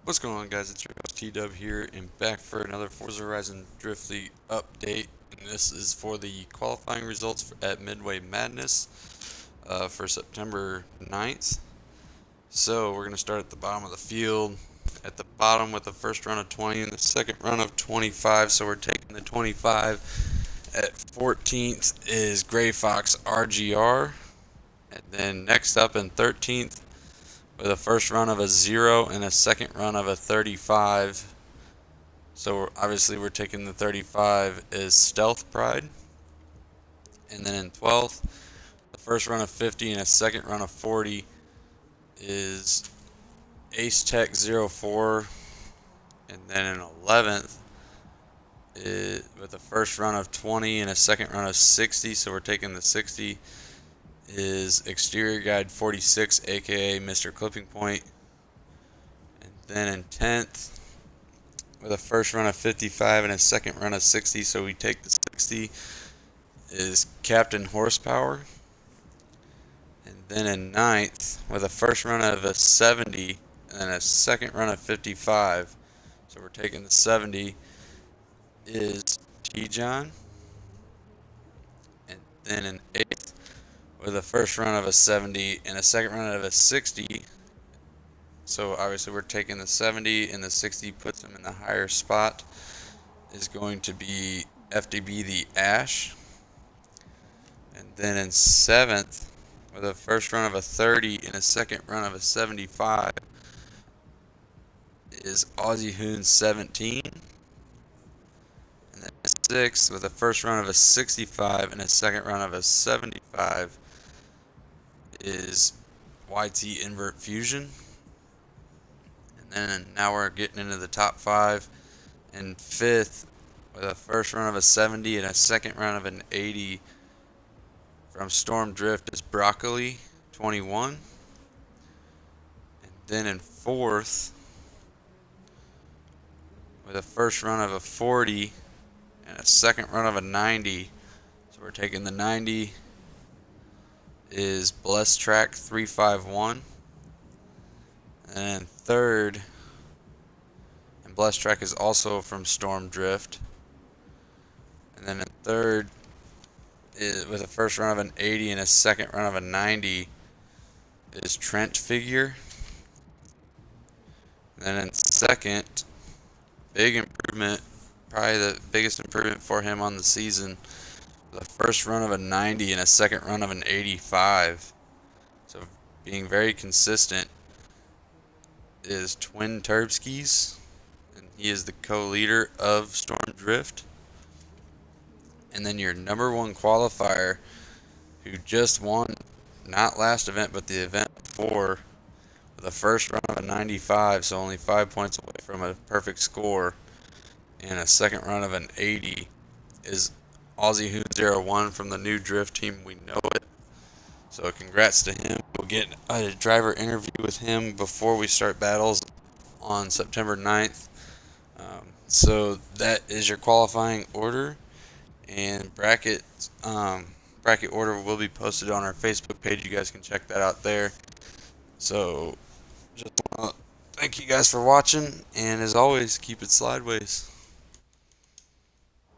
What's going on, guys? It's your host T-Dub here, and back for another Forza Horizon Drift League update. And this is for the qualifying results at Midway Madness for September 9th. So we're going to start at the bottom of the field. At the bottom with the first run of 20 and the second run of 25. So we're taking the 25. At 14th is Gray Fox RGR. And then next up in 13th with a first run of a 0 and a second run of a 35. So obviously we're taking the 35 is Stealth Pride. And then in 12th, the first run of 50 and a second run of 40 is Ace Tech 04. And then in 11th, with a first run of 20 and a second run of 60, so we're taking the 60, is Exterior Guide 46, aka Mr. Clipping Point. And then in 10th, with a first run of 55 and a second run of 60, so we take the 60, is Captain Horsepower. And then in 9th, with a first run of a 70 and then a second run of 55, so we're taking the 70, is T-John. And then in 8th, with a first run of a 70 and a second run of a 60, so obviously we're taking the 70 and the 60 puts him in the higher spot, is going to be FDB the Ash. And then in 7th, with a first run of a 30 and a second run of a 75, is Aussie Hoon 17. And then 6th, with a first run of a 65 and a second run of a 75, is YT Invert Fusion. And then now we're getting into the top 5. And 5th, with a first run of a 70 and a second run of an 80, from Storm Drift is Broccoli 21. And then in 4th, with a first run of a 40 and a second run of a 90, so we're taking the 90, is Blessed Track 351. And then 3rd, and Blessed Track is also from Storm Drift. And then in 3rd, with a first run of an 80 and a second run of a 90, is Trench Figure. And then in 2nd, big improvement, probably the biggest improvement for him on the season, the first run of a 90 and a second run of an 85. So being very consistent, is Twin Turbskis, and he is the co-leader of Storm Drift. And then your number 1 qualifier, who just won, not last event, but the event before, with a first run of a 95, so only 5 points away from a perfect score, and a second run of an 80, is Aussie Hoon 01 from the new Drift team. We know it. So congrats to him. We'll get a driver interview with him before we start battles on September 9th. So that is your qualifying order. And bracket order will be posted on our Facebook page. You guys can check that out there. So just want to thank you guys for watching, and as always, keep it slideways.